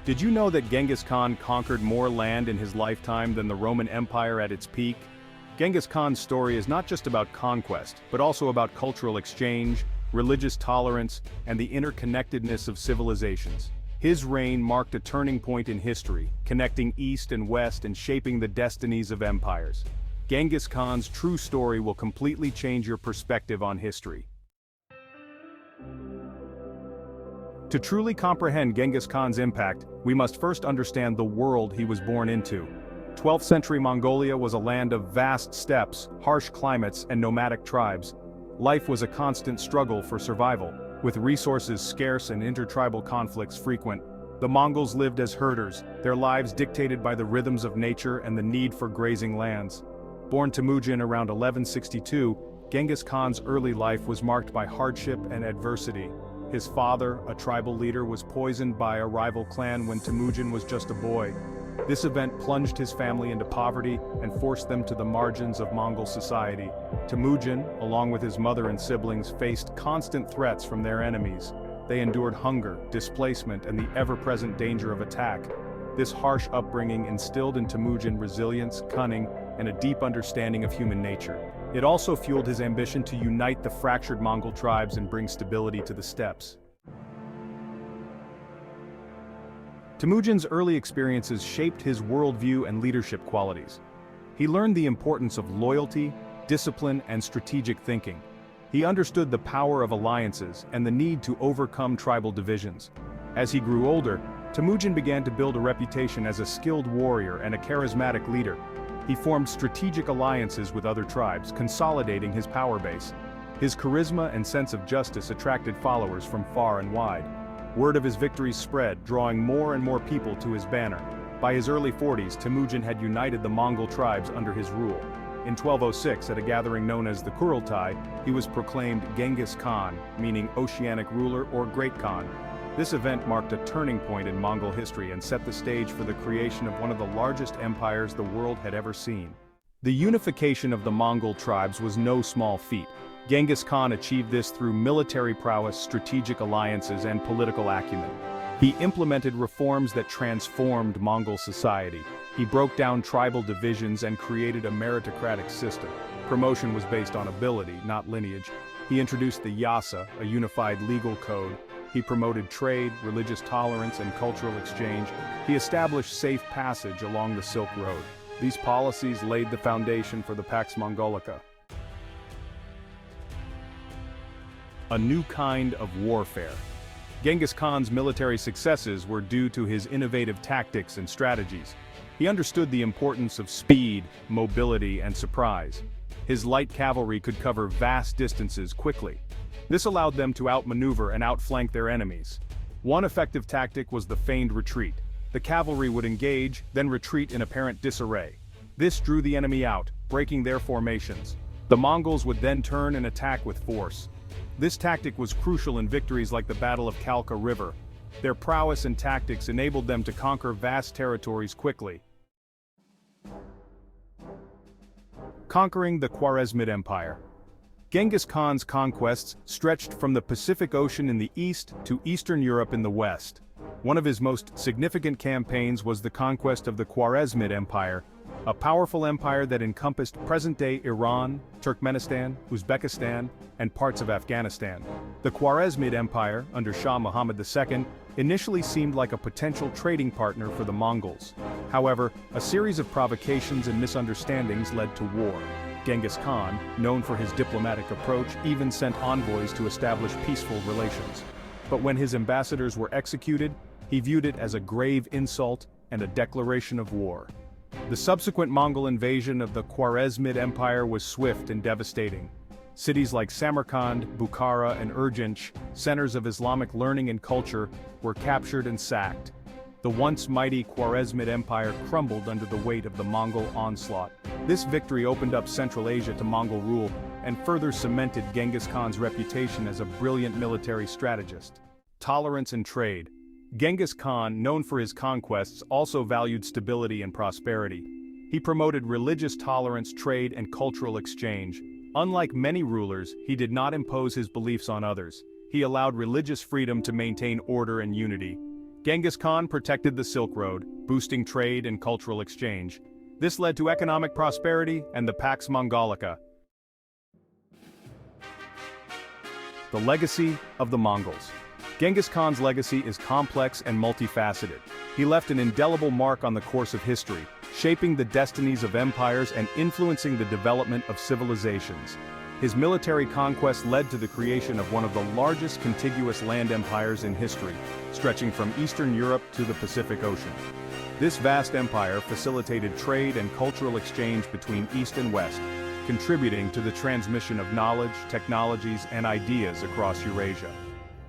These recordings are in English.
Did you know that Genghis Khan conquered more land in his lifetime than the Roman Empire at its peak? Genghis Khan's story is not just about conquest, but also about cultural exchange, religious tolerance, and the interconnectedness of civilizations. His reign marked a turning point in history, connecting East and West and shaping the destinies of empires. Genghis Khan's true story will completely change your perspective on history. To truly comprehend Genghis Khan's impact, we must first understand the world he was born into. 12th century Mongolia was a land of vast steppes, harsh climates, and nomadic tribes. Life was a constant struggle for survival, with resources scarce and intertribal conflicts frequent. The Mongols lived as herders, their lives dictated by the rhythms of nature and the need for grazing lands. Born Temujin around 1162, Genghis Khan's early life was marked by hardship and adversity. His father, a tribal leader, was poisoned by a rival clan when Temujin was just a boy. This event plunged his family into poverty and forced them to the margins of Mongol society. Temujin, along with his mother and siblings, faced constant threats from their enemies. They endured hunger, displacement, and the ever-present danger of attack. This harsh upbringing instilled in Temujin resilience, cunning, and a deep understanding of human nature. It also fueled his ambition to unite the fractured Mongol tribes and bring stability to the steppes. Temujin's early experiences shaped his worldview and leadership qualities. He learned the importance of loyalty, discipline, and strategic thinking. He understood the power of alliances and the need to overcome tribal divisions. As he grew older, Temujin began to build a reputation as a skilled warrior and a charismatic leader. He formed strategic alliances with other tribes, consolidating his power base. His charisma and sense of justice attracted followers from far and wide. Word of his victories spread, drawing more and more people to his banner. By his early 40s, Temujin had united the Mongol tribes under his rule. In 1206, at a gathering known as the Kurultai, he was proclaimed Genghis Khan, meaning Oceanic Ruler or Great Khan. This event marked a turning point in Mongol history and set the stage for the creation of one of the largest empires the world had ever seen. The unification of the Mongol tribes was no small feat. Genghis Khan achieved this through military prowess, strategic alliances, and political acumen. He implemented reforms that transformed Mongol society. He broke down tribal divisions and created a meritocratic system. Promotion was based on ability, not lineage. He introduced the Yasa, a unified legal code. He promoted trade, religious tolerance, and cultural exchange. He established safe passage along the Silk Road. These policies laid the foundation for the Pax Mongolica. A new kind of warfare. Genghis Khan's military successes were due to his innovative tactics and strategies. He understood the importance of speed, mobility, and surprise. His light cavalry could cover vast distances quickly. This allowed them to outmaneuver and outflank their enemies. One effective tactic was the feigned retreat. The cavalry would engage, then retreat in apparent disarray. This drew the enemy out, breaking their formations. The Mongols would then turn and attack with force. This tactic was crucial in victories like the Battle of Kalka River. Their prowess and tactics enabled them to conquer vast territories quickly. Conquering the Khwarezmid Empire. Genghis Khan's conquests stretched from the Pacific Ocean in the east to Eastern Europe in the west. One of his most significant campaigns was the conquest of the Khwarezmid Empire, a powerful empire that encompassed present-day Iran, Turkmenistan, Uzbekistan, and parts of Afghanistan. The Khwarezmid Empire, under Shah Muhammad II, initially seemed like a potential trading partner for the Mongols. However, a series of provocations and misunderstandings led to war. Genghis Khan, known for his diplomatic approach, even sent envoys to establish peaceful relations. But when his ambassadors were executed, he viewed it as a grave insult and a declaration of war. The subsequent Mongol invasion of the Khwarezmid Empire was swift and devastating. Cities like Samarkand, Bukhara, and Urgench, centers of Islamic learning and culture, were captured and sacked. The once mighty Khwarezmid Empire crumbled under the weight of the Mongol onslaught. This victory opened up Central Asia to Mongol rule and further cemented Genghis Khan's reputation as a brilliant military strategist. Tolerance and trade. Genghis Khan, known for his conquests, also valued stability and prosperity. He promoted religious tolerance, trade, and cultural exchange. Unlike many rulers, he did not impose his beliefs on others. He allowed religious freedom to maintain order and unity. Genghis Khan protected the Silk Road, boosting trade and cultural exchange. This led to economic prosperity and the Pax Mongolica. The legacy of the Mongols. Genghis Khan's legacy is complex and multifaceted. He left an indelible mark on the course of history, shaping the destinies of empires and influencing the development of civilizations. His military conquest led to the creation of one of the largest contiguous land empires in history, stretching from Eastern Europe to the Pacific Ocean. This vast empire facilitated trade and cultural exchange between East and West, contributing to the transmission of knowledge, technologies, and ideas across Eurasia.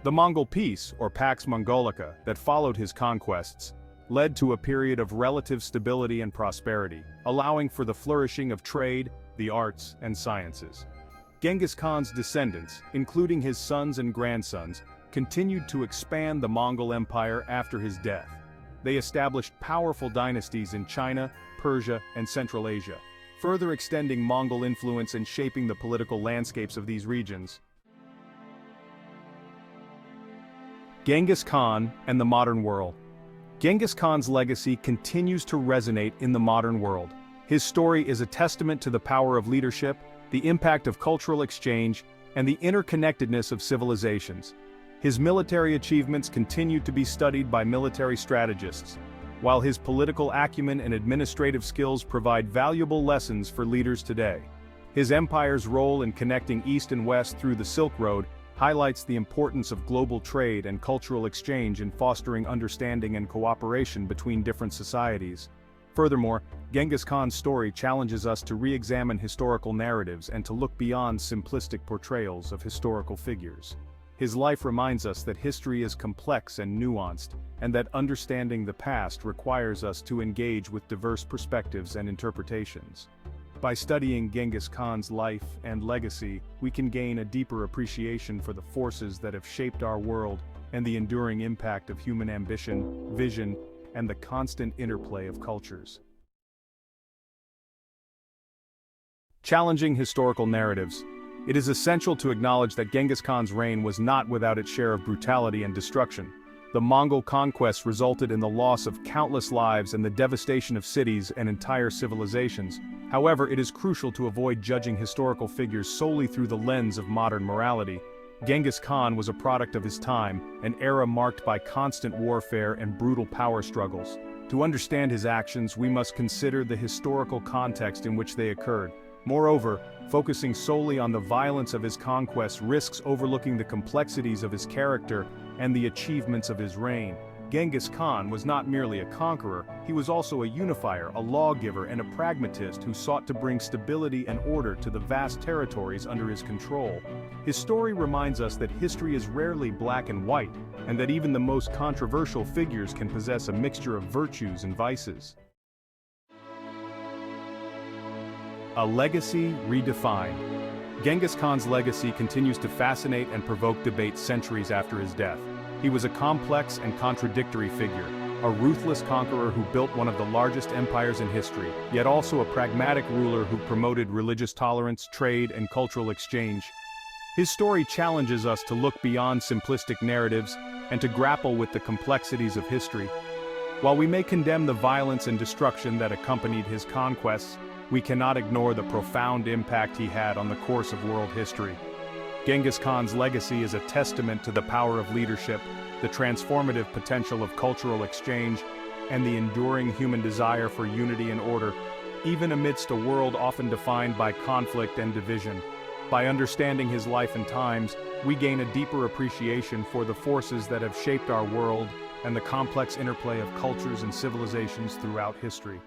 The Mongol peace, or Pax Mongolica, that followed his conquests, led to a period of relative stability and prosperity, allowing for the flourishing of trade, the arts, and sciences. Genghis Khan's descendants, including his sons and grandsons, continued to expand the Mongol Empire after his death. They established powerful dynasties in China, Persia, and Central Asia, further extending Mongol influence and shaping the political landscapes of these regions. Genghis Khan and the modern world. Genghis Khan's legacy continues to resonate in the modern world. His story is a testament to the power of leadership, the impact of cultural exchange, and the interconnectedness of civilizations. His military achievements continue to be studied by military strategists, while his political acumen and administrative skills provide valuable lessons for leaders today. His empire's role in connecting East and West through the Silk Road highlights the importance of global trade and cultural exchange in fostering understanding and cooperation between different societies. Furthermore, Genghis Khan's story challenges us to re-examine historical narratives and to look beyond simplistic portrayals of historical figures. His life reminds us that history is complex and nuanced, and that understanding the past requires us to engage with diverse perspectives and interpretations. By studying Genghis Khan's life and legacy, we can gain a deeper appreciation for the forces that have shaped our world and the enduring impact of human ambition, vision, and the constant interplay of cultures. Challenging historical narratives. It is essential to acknowledge that Genghis Khan's reign was not without its share of brutality and destruction. The Mongol conquest resulted in the loss of countless lives and the devastation of cities and entire civilizations. However, it is crucial to avoid judging historical figures solely through the lens of modern morality. Genghis Khan was a product of his time, an era marked by constant warfare and brutal power struggles. To understand his actions, we must consider the historical context in which they occurred. Moreover, focusing solely on the violence of his conquests risks overlooking the complexities of his character and the achievements of his reign. Genghis Khan was not merely a conqueror, he was also a unifier, a lawgiver, and a pragmatist who sought to bring stability and order to the vast territories under his control. His story reminds us that history is rarely black and white, and that even the most controversial figures can possess a mixture of virtues and vices. A legacy redefined. Genghis Khan's legacy continues to fascinate and provoke debate centuries after his death. He was a complex and contradictory figure, a ruthless conqueror who built one of the largest empires in history, yet also a pragmatic ruler who promoted religious tolerance, trade, and cultural exchange. His story challenges us to look beyond simplistic narratives and to grapple with the complexities of history. While we may condemn the violence and destruction that accompanied his conquests, we cannot ignore the profound impact he had on the course of world history. Genghis Khan's legacy is a testament to the power of leadership, the transformative potential of cultural exchange, and the enduring human desire for unity and order, even amidst a world often defined by conflict and division. By understanding his life and times, we gain a deeper appreciation for the forces that have shaped our world and the complex interplay of cultures and civilizations throughout history.